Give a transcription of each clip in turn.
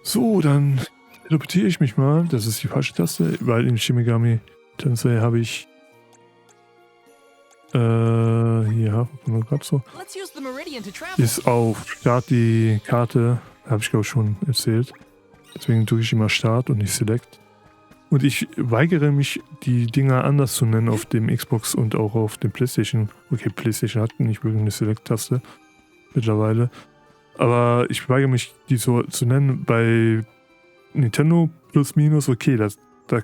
So, dann teleportiere ich mich mal. Das ist die falsche Taste, weil in Shimigami Tensei habe ich hier, gerade so, ist auf Start die Karte, habe ich glaube ich schon erzählt. Deswegen drücke ich immer Start und nicht Select. Und ich weigere mich, die Dinger anders zu nennen auf dem Xbox und auch auf dem PlayStation. Okay, PlayStation hat nicht wirklich eine Select-Taste mittlerweile. Aber ich weigere mich, die so zu nennen. Bei Nintendo plus minus, okay, da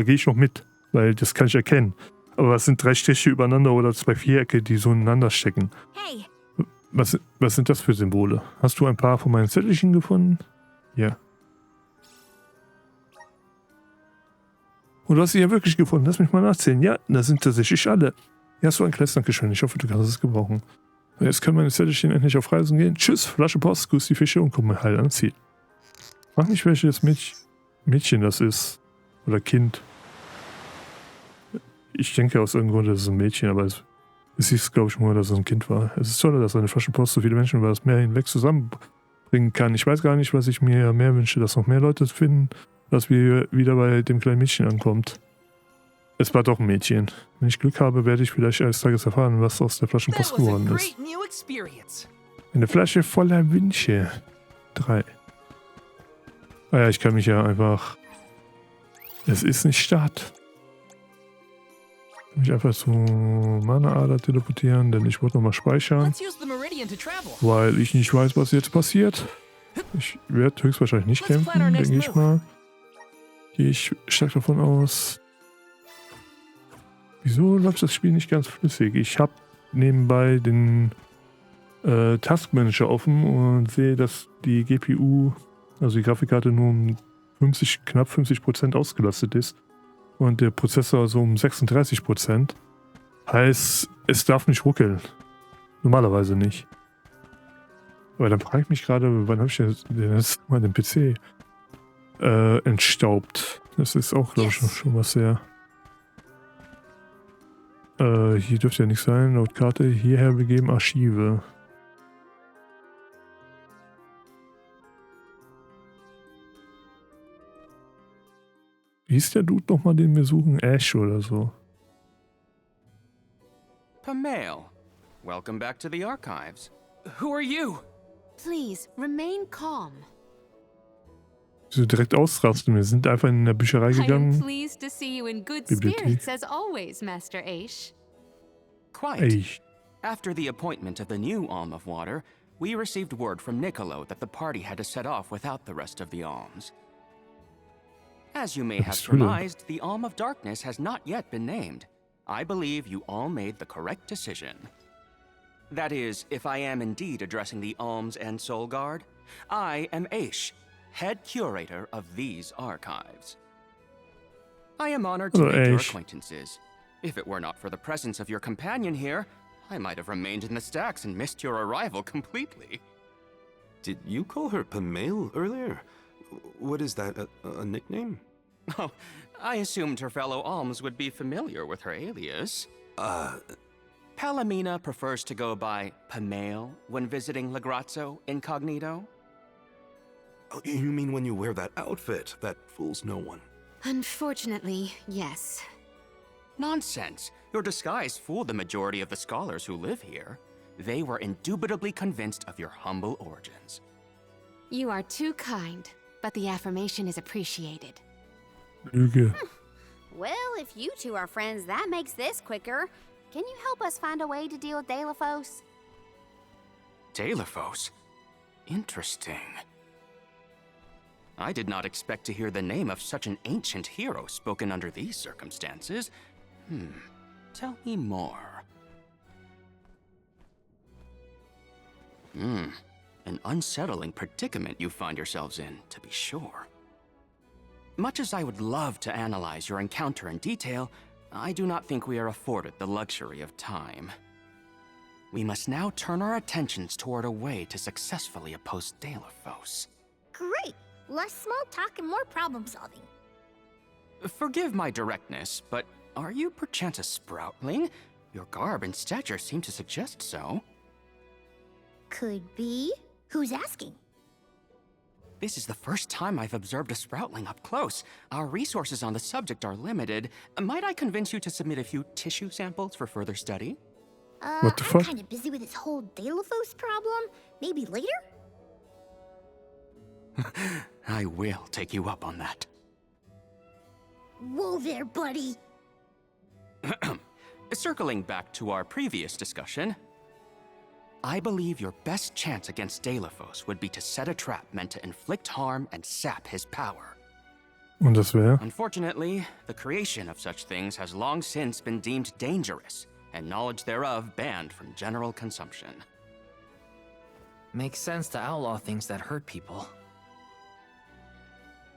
gehe ich noch mit, weil das kann ich erkennen. Aber was sind 3 Striche übereinander oder 2 Vierecke, die so ineinander stecken? Hey. Was sind das für Symbole? Hast du ein paar von meinen Zettelchen gefunden? Ja. Und du hast sie ja wirklich gefunden. Lass mich mal nachzählen. Ja, das sind tatsächlich alle. Ja, so ein kleines Dankeschön. Ich hoffe, du kannst es gebrauchen. Und jetzt können meine Zettelchen endlich auf Reisen gehen. Tschüss, Flasche Post, grüß die Fische und komm mal heil ans Ziel. Frag mich, welches Mädchen das ist. Oder Kind. Ich denke aus irgendeinem Grund, das ist ein Mädchen, aber es hieß, glaube ich, nur, dass es ein Kind war. Es ist toll, dass eine Flaschenpost so viele Menschen über das Meer hinweg zusammenbringen kann. Ich weiß gar nicht, was ich mir mehr wünsche, dass noch mehr Leute finden, dass wir wieder bei dem kleinen Mädchen ankommt. Es war doch ein Mädchen. Wenn ich Glück habe, werde ich vielleicht eines Tages erfahren, was aus der Flaschenpost geworden ist. Eine Flasche voller Wünsche. 3. Ah ja, ich kann mich ja einfach... Es ist nicht Start. Mich einfach zu Mana-Ader teleportieren, denn ich wollte nochmal speichern. Weil ich nicht weiß, was jetzt passiert. Ich werde höchstwahrscheinlich nicht kämpfen, denke ich mal. Gehe ich stark davon aus. Wieso läuft das Spiel nicht ganz flüssig? Ich habe nebenbei den Taskmanager offen und sehe, dass die GPU, also die Grafikkarte, nur um knapp 50% ausgelastet ist. Und der Prozessor so um 36%. Heißt, es darf nicht ruckeln. Normalerweise nicht. Aber dann frage ich mich gerade, wann habe ich denn jetzt mal den PC entstaubt. Das ist auch, glaube ich, schon was sehr... hier dürfte ja nichts sein. Laut Karte hierher begeben Archive. Wie ist der Dude nochmal, den wir suchen? Ashe oder so. Pamail, welcome back to the archives. Who are you? Please, remain calm. So direkt ausrasten. Wir sind einfach in der Bücherei gegangen. I am pleased to see you in good spirits as always, Master Ashe. Quite. Ashe. After the appointment of the new Alm of Water, we received word from Niccolo that the party had to set off without the rest of the alms. As you may have surmised, the Alm of Darkness has not yet been named. I believe you all made the correct decision. That is, if I am indeed addressing the Alms and Soul Guard, I am Ashe, head curator of these archives. I am honored to make your acquaintances. If it were not for the presence of your companion here, I might have remained in the stacks and missed your arrival completely. Did you call her Pamail earlier? What is that, a nickname? Oh, I assumed her fellow alms would be familiar with her alias. Palomina prefers to go by Pamail when visiting Legrazzo incognito. Oh, you mean when you wear that outfit that fools no one? Unfortunately, yes. Nonsense. Your disguise fooled the majority of the scholars who live here. They were indubitably convinced of your humble origins. You are too kind. But the affirmation is appreciated. Lüge. Well, if you two are friends, that makes this quicker. Can you help us find a way to deal with Dejef? Dejef? Interesting. I did not expect to hear the name of such an ancient hero spoken under these circumstances. Tell me more. An unsettling predicament you find yourselves in, to be sure. Much as I would love to analyze your encounter in detail, I do not think we are afforded the luxury of time. We must now turn our attentions toward a way to successfully oppose Dejef. Great! Less small talk and more problem solving. Forgive my directness, but are you perchance a sproutling? Your garb and stature seem to suggest so. Could be. Who's asking? This is the first time I've observed a sproutling up close. Our resources on the subject are limited. Might I convince you to submit a few tissue samples for further study? What the I'm fuck? kind of busy with this whole Dejef problem. Maybe later? I will take you up on that. Whoa there, buddy. Circling back to our previous discussion, I believe your best chance against Dejef would be to set a trap meant to inflict harm and sap his power. Und das wäre? Unfortunately, the creation of such things has long since been deemed dangerous, and knowledge thereof banned from general consumption. Makes sense to outlaw things that hurt people.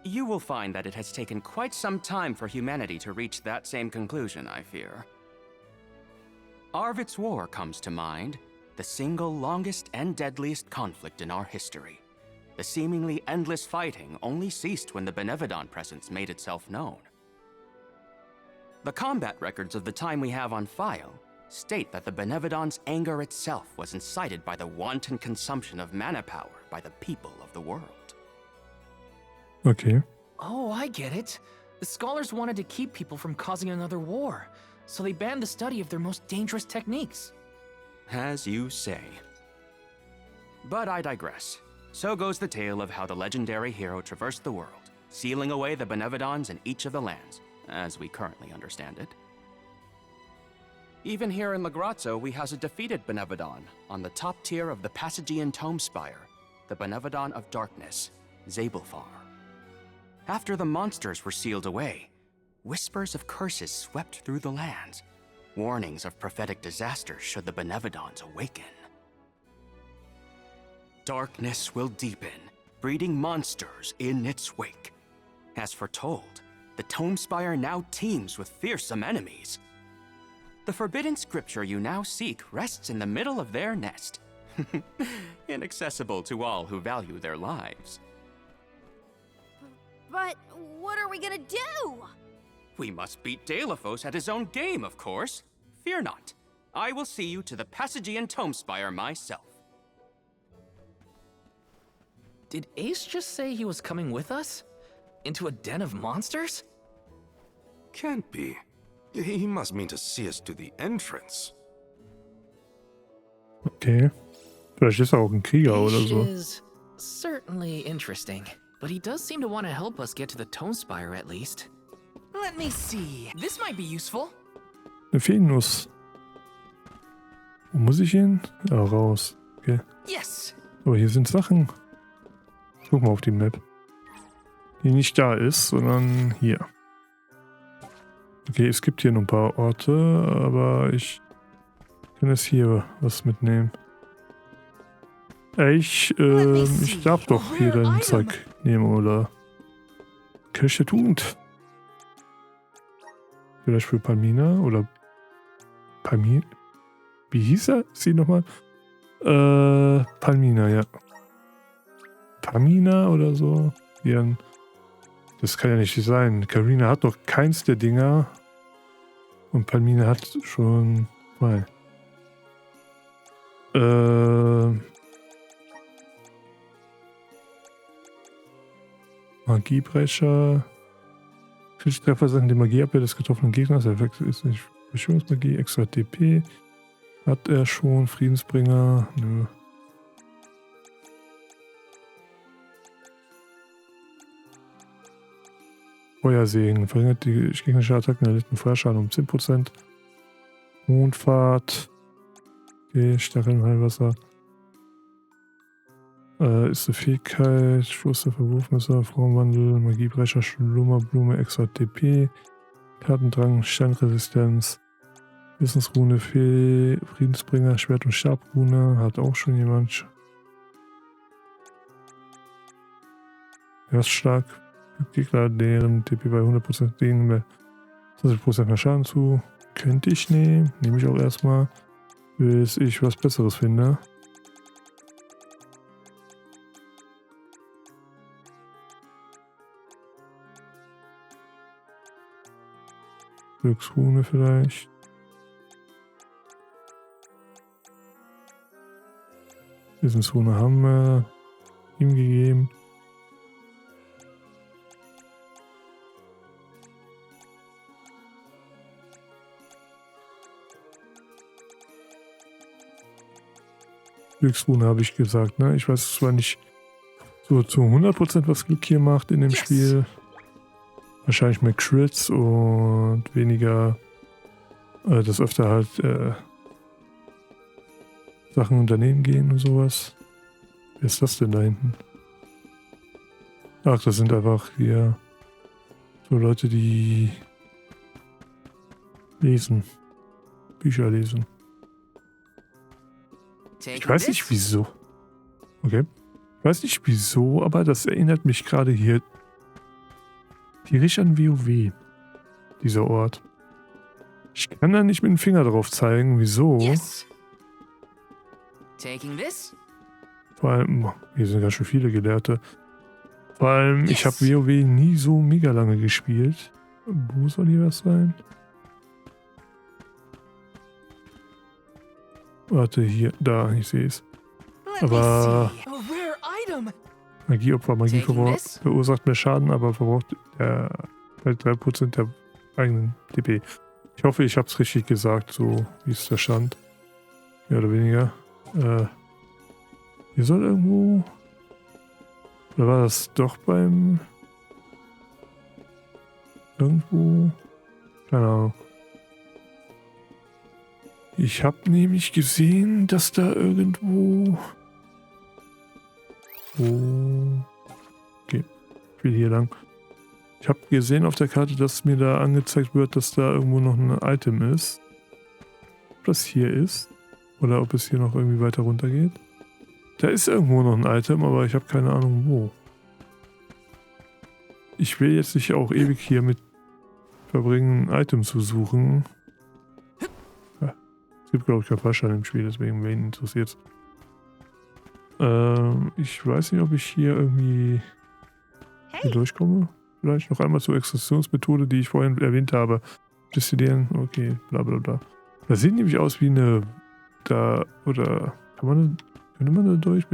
You will find that it has taken quite some time for humanity to reach that same conclusion, I fear. Arvid's War comes to mind, the single longest and deadliest conflict in our history. The seemingly endless fighting only ceased when the Benevodon presence made itself known. The combat records of the time we have on file state that the Benevodon's anger itself was incited by the wanton consumption of mana power by the people of the world. Okay. Oh, I get it. The scholars wanted to keep people from causing another war, so they banned the study of their most dangerous techniques. As you say. But I digress. So goes the tale of how the legendary hero traversed the world, sealing away the Benevodons in each of the lands, as we currently understand it. Even here in Lagrazzo, we house a defeated Benevodon on the top tier of the Passagian Tome Spire, the Benevodon of Darkness, Zabelfar. After the monsters were sealed away, whispers of curses swept through the lands, warnings of prophetic disaster should the Benevodons awaken. Darkness will deepen, breeding monsters in its wake. As foretold, the Tome Spire now teems with fearsome enemies. The forbidden scripture you now seek rests in the middle of their nest, inaccessible to all who value their lives. But what are we gonna do? We must beat Dejef at his own game, of course. Fear not. I will see you to the Passagian Tome Spire myself. Did Ashe just say he was coming with us? Into a den of monsters? Can't be. He must mean to see us to the entrance. Okay. Vielleicht ist er auch ein Krieger oder Ashe so. is certainly interesting, but he does seem to want to help us get to the Tome Spire at least. Let me see. This might be useful. Eine Feennuss. Wo muss ich hin? Ah, raus. Okay. Yes. Aber hier sind Sachen. Guck mal auf die Map. Die nicht da ist, sondern hier. Okay, es gibt hier noch ein paar Orte, aber ich kann jetzt hier was mitnehmen. Ich darf doch hier dein Zeug nehmen, oder? Kann ich das tun? Vielleicht für Palmina oder Palmina? Wie hieß er? Sie nochmal? Palmina, ja. Palmina oder so? Ja, das kann ja nicht sein. Karina hat doch keins der Dinger. Und Palmina hat schon zwei. Magiebrecher. Treffer sagen die Magieabwehr des getroffenen Gegners. Der Effekt ist nicht Beschwörungsmagie. Extra DP. Hat er schon. Friedensbringer. Nö. Feuersegen. Verringert die gegnerische Attacken erlitten Feuerschaden um 10%. Mondfahrt. Okay, Stacheln, Heilwasser. Ist eine Fähigkeit. Schluss der Verwurfmesser, Formwandel, Magiebrecher, Schlummerblume, extra TP. Kartendrang, Sternresistenz. Wissensrune, Friedensbringer, Schwert- und Stabrune. Hat auch schon jemand. Erststark. Gegner, deren TP bei 100% gegen mehr 20% mehr Schaden zu. Könnte ich nehmen. Nehme ich auch erstmal. Bis ich was Besseres finde. Glücksrune vielleicht. Wissensrune haben wir ihm gegeben. Glücksrune habe ich gesagt, ne? Ich weiß zwar nicht so zu 100% was Glück hier macht in dem Spiel. Wahrscheinlich mehr Crits und weniger, dass öfter halt Sachen daneben gehen und sowas. Wer ist das denn da hinten? Ach, das sind einfach hier so Leute, die lesen. Bücher lesen. Ich weiß nicht wieso. Okay. Ich weiß nicht wieso, aber das erinnert mich gerade hier tierisch an WoW. Dieser Ort. Ich kann da nicht mit dem Finger drauf zeigen, wieso. Yes. Taking this. Vor allem, hier sind ganz schön viele Gelehrte. Vor allem, ich habe WoW nie so mega lange gespielt. Wo soll hier was sein? Warte, hier, da, ich sehe es. Aber Magieopfer, Magie verursacht mehr Schaden, aber verbraucht halt 3% der eigenen DP. Ich hoffe, ich habe es richtig gesagt, so wie es da stand. Mehr oder weniger. Hier soll irgendwo... Oder war das doch beim... Irgendwo... Keine Ahnung. Ich habe nämlich gesehen, dass da irgendwo... Okay, ich will hier lang. Ich habe gesehen auf der Karte, dass mir da angezeigt wird, dass da irgendwo noch ein Item ist. Ob das hier ist oder ob es hier noch irgendwie weiter runter geht. Da ist irgendwo noch ein Item, aber ich habe keine Ahnung wo. Ich will jetzt nicht auch ewig hier mit verbringen, ein Item zu suchen. Ja, es gibt, glaube ich, keinen Fallschaden im Spiel, deswegen wen interessiert. Ich weiß nicht, ob ich hier irgendwie hier durchkomme. Vielleicht noch einmal zur Extraktionsmethode, die ich vorhin erwähnt habe. Destillieren, okay, bla bla bla. Das sieht nämlich aus wie eine... Da, oder... Könnte man da durch?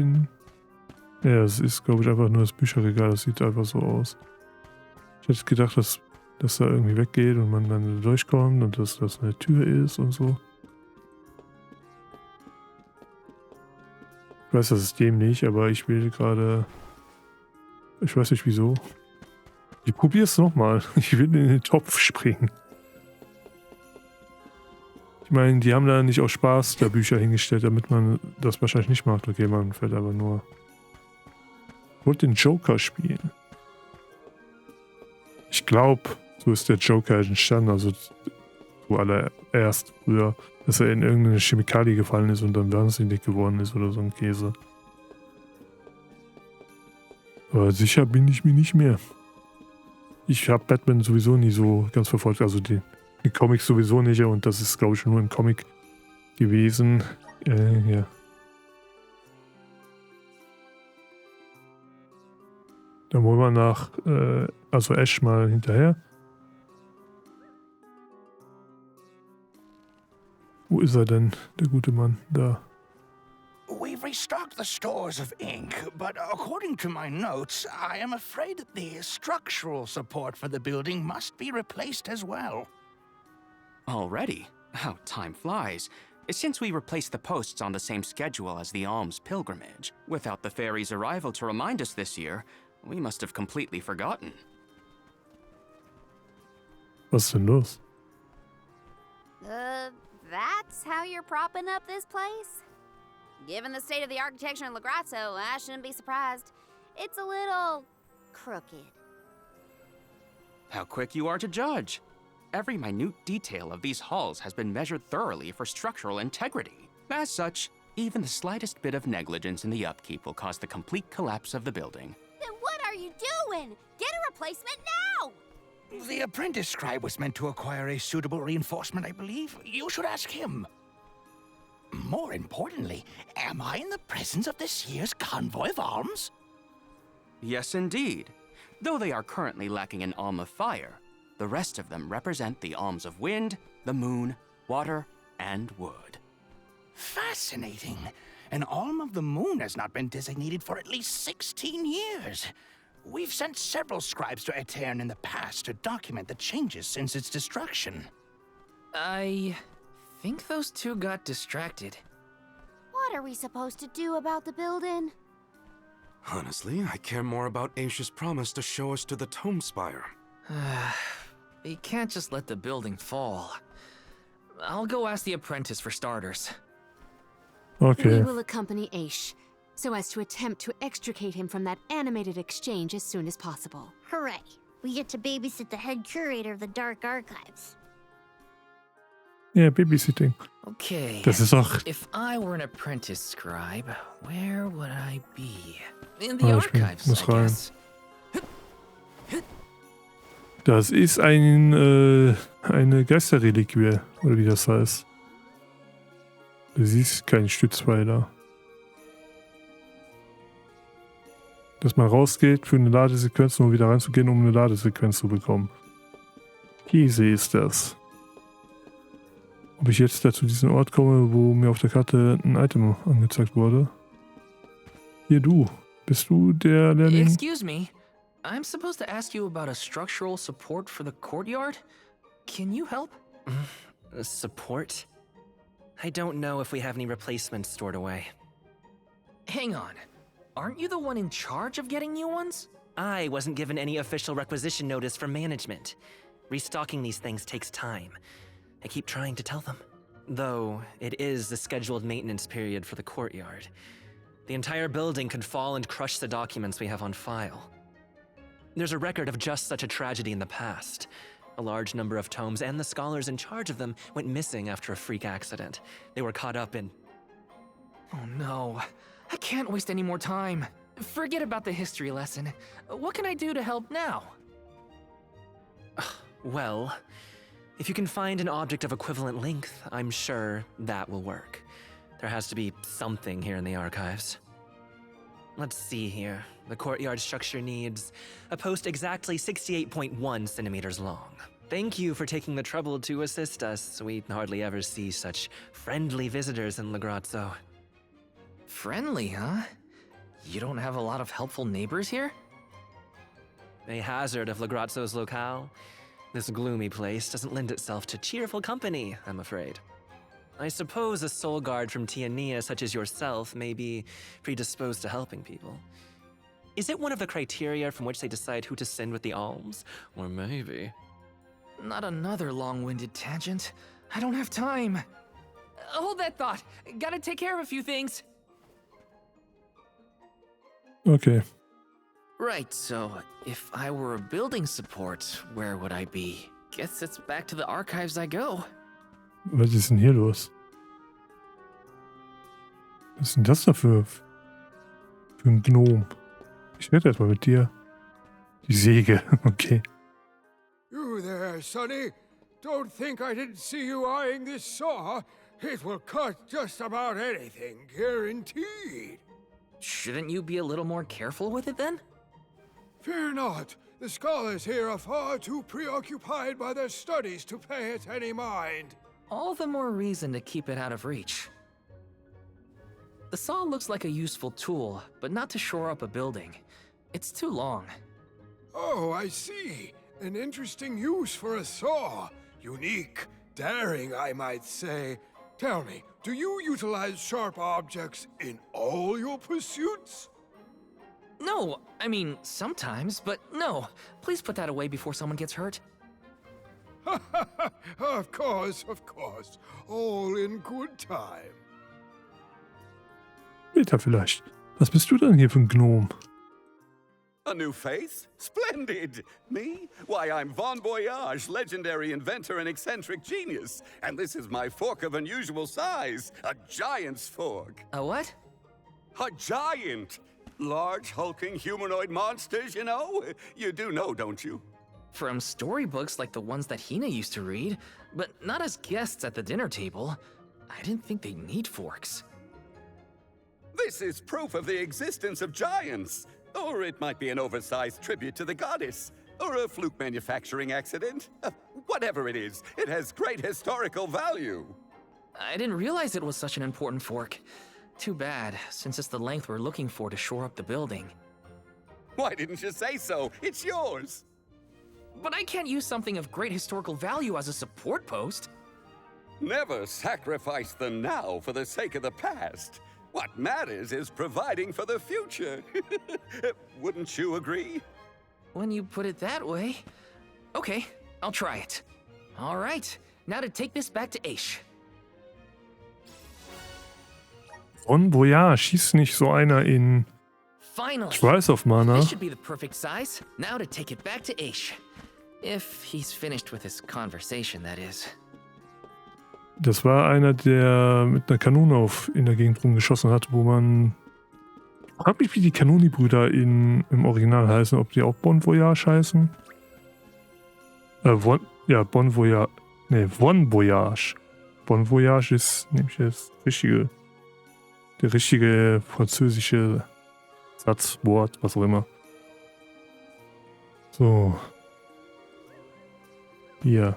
Ja, es ist, glaube ich, einfach nur das Bücherregal. Das sieht einfach so aus. Ich hätte gedacht, dass da irgendwie weggeht und man dann da durchkommt und dass das eine Tür ist und so. Ich weiß, das ist dämlich, aber ich will gerade... Ich weiß nicht wieso. Ich probiere es nochmal. Ich will in den Topf springen. Ich meine, die haben da nicht aus Spaß da Bücher hingestellt, damit man das wahrscheinlich nicht macht. Okay, man fällt aber nur... Ich wollte den Joker spielen. Ich glaube, so ist der Joker entstanden. Also zuallererst früher, dass er in irgendeine Chemikalie gefallen ist und dann wahnsinnig geworden ist oder so ein Käse. Aber sicher bin ich mir nicht mehr. Ich habe Batman sowieso nie so ganz verfolgt, also die Comics sowieso nicht und das ist, glaube ich, nur ein Comic gewesen. Ja. Dann wollen wir nach, also Ashe mal hinterher. Wo ist er denn, der gute Mann? Da. We've restocked the stores of ink, but according to my notes, I am afraid that the structural support for the building must be replaced as well. Already? How time flies. Since we replaced the posts on the same schedule as the Alms pilgrimage, without the fairy's arrival to remind us this year, we must have completely forgotten. Was ist denn los? That's how you're propping up this place? Given the state of the architecture in Lagrazzo, I shouldn't be surprised. It's a little... crooked. How quick you are to judge. Every minute detail of these halls has been measured thoroughly for structural integrity. As such, even the slightest bit of negligence in the upkeep will cause the complete collapse of the building. Then what are you doing? Get a replacement now! The apprentice scribe was meant to acquire a suitable reinforcement, I believe. You should ask him. More importantly, am I in the presence of this year's convoy of alms? Yes, indeed. Though they are currently lacking an alm of fire, the rest of them represent the alms of wind, the moon, water, and wood. Fascinating. An alm of the moon has not been designated for at least 16 years. We've sent several scribes to Aetern in the past to document the changes since its destruction. I think those two got distracted. What are we supposed to do about the building? Honestly, I care more about Ashe's promise to show us to the Tome Spire. We can't just let the building fall. I'll go ask the apprentice for starters. Okay. We will accompany Ashe, so as to attempt to extricate him from that animated exchange as soon as possible. Hooray! We get to babysit the head curator of the Dark Archives. Ja, Babysitting. Okay. Das ist auch... If I were an apprentice scribe, where would I be? In the Ich archives, muss I rein. guess. Das ist eine Geisterreliquie, oder wie das heißt. Du siehst keinen Stützpfeiler. Dass man rausgeht für eine Ladesequenz, um wieder reinzugehen, um eine Ladesequenz zu bekommen. Käse ist das. Ob ich jetzt da zu diesem Ort komme, wo mir auf der Karte ein Item angezeigt wurde? Hier du. Bist du der Lehrling? Excuse me. I'm supposed to ask you about a structural support for the courtyard? Can you help? Support? I don't know if we have any replacements stored away. Hang on. Aren't you the one in charge of getting new ones? I wasn't given any official requisition notice from management. Restocking these things takes time. I keep trying to tell them. Though, it is the scheduled maintenance period for the courtyard. The entire building could fall and crush the documents we have on file. There's a record of just such a tragedy in the past. A large number of tomes and the scholars in charge of them went missing after a freak accident. They were caught up in... Oh no. I can't waste any more time. Forget about the history lesson. What can I do to help now? Well, if you can find an object of equivalent length, I'm sure that will work. There has to be something here in the archives. Let's see here. The courtyard structure needs a post exactly 68.1 centimeters long. Thank you for taking the trouble to assist us. We hardly ever see such friendly visitors in Legrazzo. Friendly, huh? You don't have a lot of helpful neighbors here? A hazard of Legrazzo's locale. This gloomy place doesn't lend itself to cheerful company, I'm afraid. I suppose a soul guard from Tiania such as yourself may be predisposed to helping people. Is it one of the criteria from which they decide who to send with the alms? Or maybe... Not another long-winded tangent. I don't have time. Hold that thought. Gotta take care of a few things. Okay. Right, so if I were a building support, where would I be? Guess it's back to the archives I go. Was ist denn hier los? Was ist denn das da für ein Gnom? Ich rede erstmal mit dir. Die Säge, okay. You there, Sonny. Don't think I didn't see you eyeing this saw. It will cut just about anything, guaranteed. Shouldn't you be a little more careful with it then? Fear not. The scholars here are far too preoccupied by their studies to pay it any mind. All the more reason to keep it out of reach. The saw looks like a useful tool, but not to shore up a building. It's too long. Oh, I see. An interesting use for a saw. Unique, daring, I might say. Tell me, do you utilize sharp objects in all your pursuits? No, I mean, sometimes, but no. Please put that away before someone gets hurt. Of course, of course. All in good time. Später vielleicht. Was bist du denn hier für ein Gnom? A new face? Splendid! Me? Why, I'm Von Voyage, legendary inventor and eccentric genius. And this is my fork of unusual size. A giant's fork. A what? A giant! Large, hulking humanoid monsters, you know? You do know, don't you? From storybooks like the ones that Hina used to read, but not as guests at the dinner table. I didn't think they'd need forks. This is proof of the existence of giants. Or it might be an oversized tribute to the goddess. Or a fluke manufacturing accident. Whatever it is, it has great historical value. I didn't realize it was such an important fork. Too bad, since it's the length we're looking for to shore up the building. Why didn't you say so? It's yours. But I can't use something of great historical value as a support post. Never sacrifice the now for the sake of the past. What matters is providing for the future. Wouldn't you agree? When you put it that way. Okay, I'll try it. All right, now to take this back to Ashe. Bon Voyage, hieß nicht so einer in Finally. Trials of Mana? This should be the perfect size. Now to take it back to Ashe. If he's finished with his conversation, that is. Das war einer, der mit einer Kanone in der Gegend rumgeschossen hat, wo man... Ich frag mich, wie die Kanoni-Brüder im Original heißen, ob die auch Bon Voyage heißen? Bon Voyage. Ne, Bon Voyage. Bon Voyage ist nämlich der richtige französische Satz, Wort, was auch immer. So. Hier.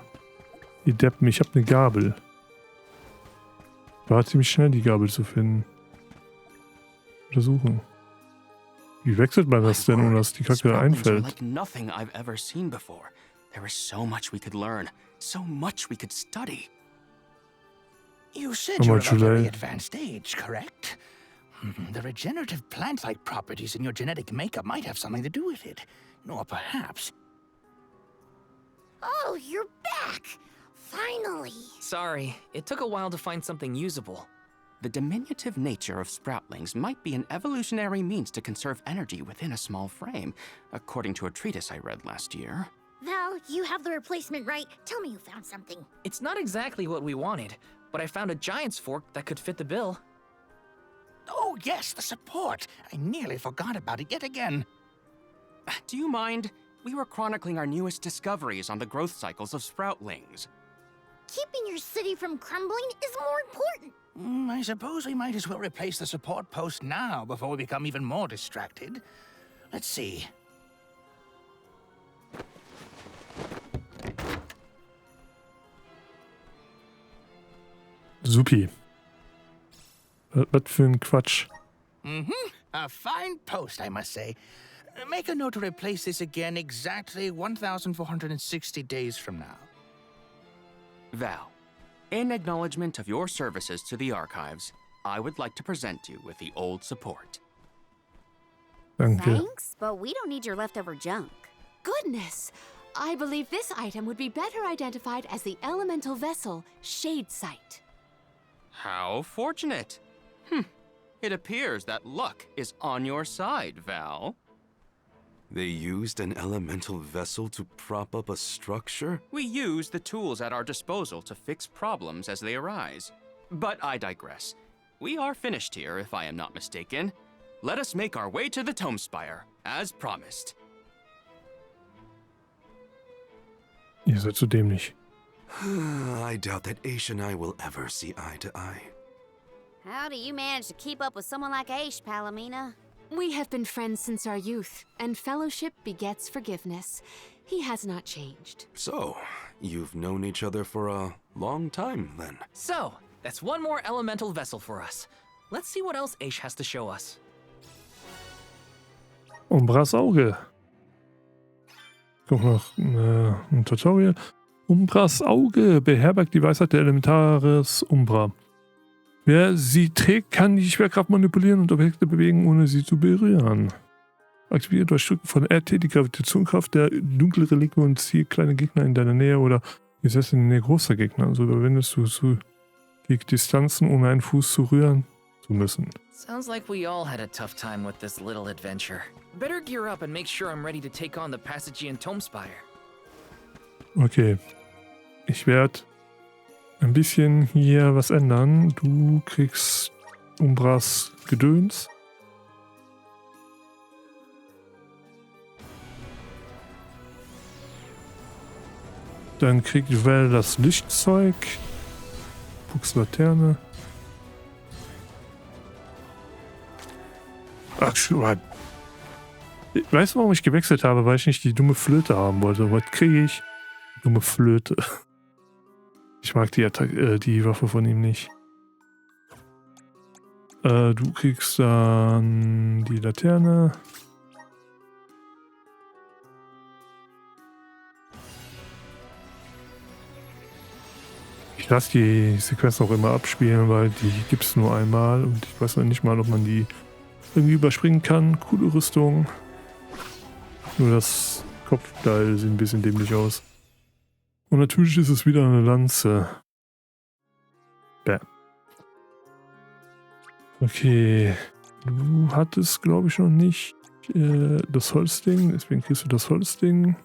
Ihr Deppen, ich hab eine Gabel. War ziemlich schnell, die Gabel zu finden. Untersuchen. Wie wechselt man das denn, ohne dass die Kacke einfällt? Like nothing I've ever seen before. There is so much we could learn, so much we could study. You said you're of a very advanced age, correct? The regenerative plant-like properties in your genetic makeup might have something to do with it. Or perhaps... Oh, you're back! Finally! Sorry, it took a while to find something usable. The diminutive nature of sproutlings might be an evolutionary means to conserve energy within a small frame, according to a treatise I read last year. Val, you have the replacement, right? Tell me you found something. It's not exactly what we wanted, but I found a giant's fork that could fit the bill. Oh, yes, the support. I nearly forgot about it yet again. Do you mind? We were chronicling our newest discoveries on the growth cycles of sproutlings. Keeping your city from crumbling is more important. I suppose we might as well replace the support post now before we become even more distracted. Let's see. Supi. Was für ein Quatsch. A fine post, I must say. Make a note to replace this again exactly 1,460 days from now. Val, in acknowledgement of your services to the archives, I would like to present you with the old support. Danke. Thanks, but we don't need your leftover junk. Goodness! I believe this item would be better identified as the elemental vessel, Shade Sight. How fortunate. It appears that luck is on your side, Val. They used an elemental vessel to prop up a structure? We use the tools at our disposal to fix problems as they arise. But I digress. We are finished here, if I am not mistaken. Let us make our way to the Tome Spire, as promised. Ihr seid so dämlich. I doubt that Ashe and I will ever see eye to eye. How do you manage to keep up with someone like Ashe, Palomina? We have been friends since our youth, and fellowship begets forgiveness. He has not changed. So, you've known each other for a long time, then? So, that's one more elemental vessel for us. Let's see what else Ashe has to show us. Umbras Auge. Kommt noch ein Tutorial. Umbras Auge beherbergt die Weisheit der Elementares Umbra. Wer sie trägt, kann die Schwerkraft manipulieren und Objekte bewegen, ohne sie zu berühren. Aktiviere durch Drücken von RT die Gravitationskraft der dunklen Reliquien und ziehe kleine Gegner in deiner Nähe oder gesetzt in der Nähe großer Gegner. Also überwindest du zu Distanzen, ohne einen Fuß zu rühren zu müssen. Sounds like we all had a tough time with this little adventure. Better gear up and make sure I'm ready to take on the Passagian Tome Spire. Okay. Ich werde ein bisschen hier was ändern. Du kriegst Umbras Gedöns. Dann kriegt Val das Lichtzeug. Fuchs Laterne. Ach, schon. Weißt du, warum ich gewechselt habe? Weil ich nicht die dumme Flöte haben wollte. Was kriege ich? Dumme Flöte. Ich mag die Waffe von ihm nicht. Du kriegst dann die Laterne. Ich lasse die Sequenz auch immer abspielen, weil die gibt es nur einmal und ich weiß noch nicht mal, ob man die irgendwie überspringen kann. Coole Rüstung. Nur das Kopfteil sieht ein bisschen dämlich aus. Und natürlich ist es wieder eine Lanze. Bäh. Okay. Du hattest, glaube ich, noch nicht das Holzding. Deswegen kriegst du das Holzding.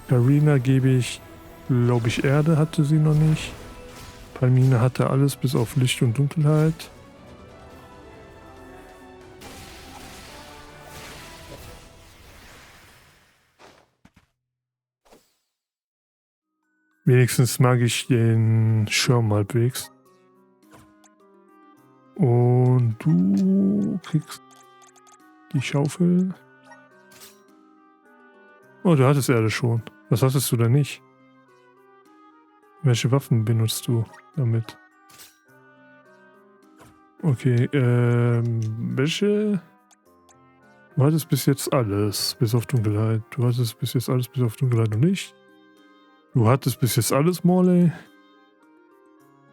Karina gebe ich, glaube ich, Erde hatte sie noch nicht. Palmina hatte alles bis auf Licht und Dunkelheit. Wenigstens mag ich den Schirm halbwegs. Und du kriegst die Schaufel. Oh, du hattest Erde schon. Was hattest du denn nicht? Welche Waffen benutzt du damit? Okay, welche? Du hattest bis jetzt alles, bis auf Dunkelheit. Du hattest bis jetzt alles, bis auf Dunkelheit noch nicht. Du hattest bis jetzt alles, Morley.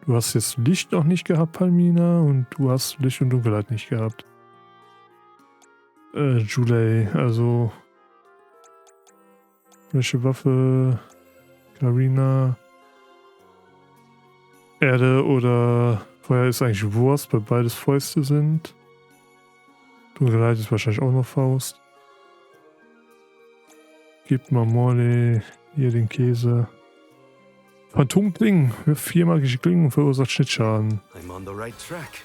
Du hast jetzt Licht noch nicht gehabt, Palmina. Und du hast Licht und Dunkelheit nicht gehabt. Julie, also... Welche Waffe? Karina. Erde oder Feuer ist eigentlich Wurst, weil beides Fäuste sind. Dunkelheit ist wahrscheinlich auch noch Faust. Gebt mal Morley hier den Käse. Phantomklingen. 4 magische Klingen und verursacht Schnittschaden. I'm on the right track.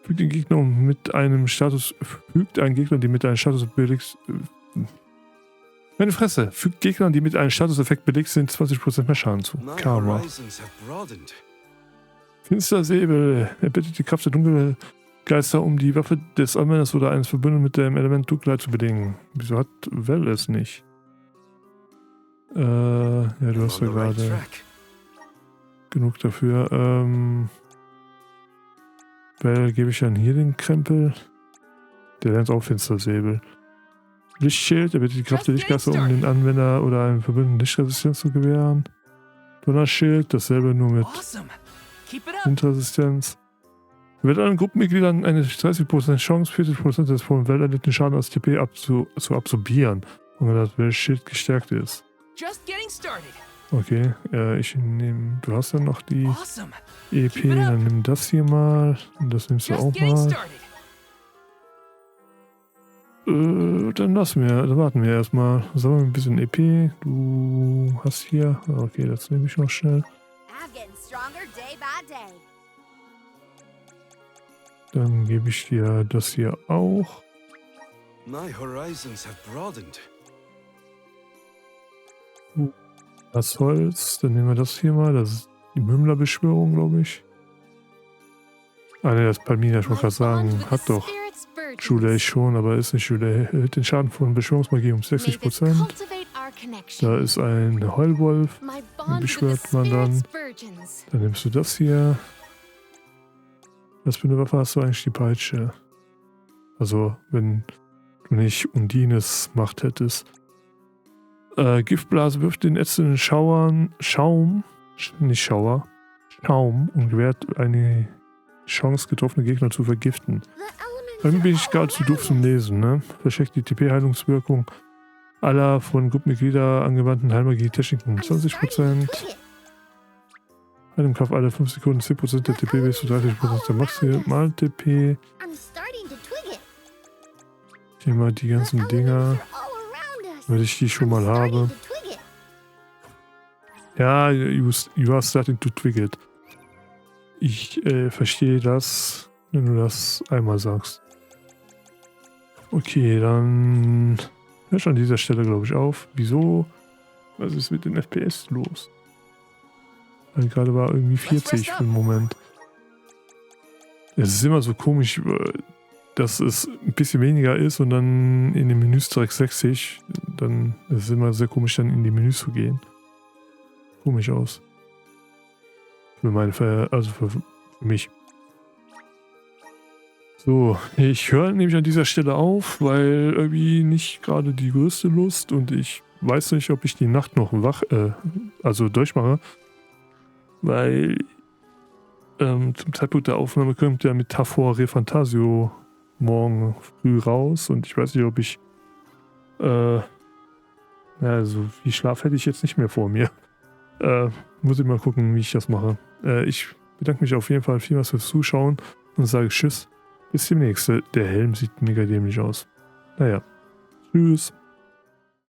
Fügt den Gegner mit einem Status. Fügt einen Gegner, die mit einem Status belegt. Meine Fresse. Fügt Gegnern, die mit einem Statuseffekt belegt sind, 20% mehr Schaden zu. Karma. Finstersäbel. Er bittet die Kraft der Dunkelgeister, um die Waffe des Anwenders oder eines Verbündeten mit dem Element Dunkelheit zu bedingen. Wieso hat Vel es nicht? Ja, du hast ja gerade genug dafür. Vel gebe ich dann hier den Krempel. Der lernt auch Finstersäbel. Lichtschild, er bittet die Kraft der Lichtgeister, um den Anwender oder einem Verbündeten Lichtresistenz zu gewähren. Donnerschild, dasselbe nur mit Windresistenz. Wird allen Gruppenmitgliedern eine 30% Chance, 40% des von Vel erlittenen Schaden aus TP zu absorbieren, wenn das Schild gestärkt ist. Okay, ich nehme. Du hast dann noch die EP, dann nimm das hier mal. Und das nimmst du auch mal. Dann warten wir erstmal. Sagen wir ein bisschen EP. Du hast hier. Okay, das nehme ich noch schnell. Dann gebe ich dir das hier auch. My horizons have broadened. Das Holz, dann nehmen wir das hier mal. Das ist die Mümmler-Beschwörung, glaube ich. Ah ne, das Palmina, ich wollte gerade sagen, hat doch Julie schon, aber ist nicht Julie. Erhöht den Schaden von Beschwörungsmagie um 60%. Da ist ein Heulwolf, den beschwört man dann. Dann nimmst du das hier. Was für eine Waffe hast du eigentlich? Die Peitsche. Also, wenn du nicht Undines Macht hättest. Giftblase wirft den ätzenden Schaum und gewährt eine Chance, getroffene Gegner zu vergiften. Irgendwie bin ich gerade zu doof zum Lesen, ne? Versteckt die TP-Heilungswirkung aller von Gruppenmitgliedern angewandten Heilmagie-Techniken um 20%. Einem Kampf alle 5 Sekunden 10% der TP bis zu 30% der maximal TP. Ich nehme mal die ganzen Dinger, weil ich die schon mal habe. Ja, you are starting to twig it. Ich verstehe das, wenn du das einmal sagst. Okay, dann hör schon an dieser Stelle, glaube ich, auf. Wieso? Was ist mit den FPS los? Weil gerade war irgendwie 40 für den Moment. Es ist immer so komisch, dass es ein bisschen weniger ist und dann in den Menüs direkt 60. Dann ist es immer sehr komisch, dann in die Menüs zu gehen. Komisch aus. Für meine also für mich. So, ich höre nämlich an dieser Stelle auf, weil irgendwie nicht gerade die größte Lust und ich weiß nicht, ob ich die Nacht noch also durchmache, weil zum Zeitpunkt der Aufnahme kommt der Metaphor Refantasio morgen früh raus und ich weiß nicht, ob ich also viel Schlaf hätte ich jetzt nicht mehr vor mir. Muss ich mal gucken, wie ich das mache. Ich bedanke mich auf jeden Fall vielmals fürs Zuschauen und sage Tschüss. Bis demnächst. Der Helm sieht mega dämlich aus. Naja. Tschüss.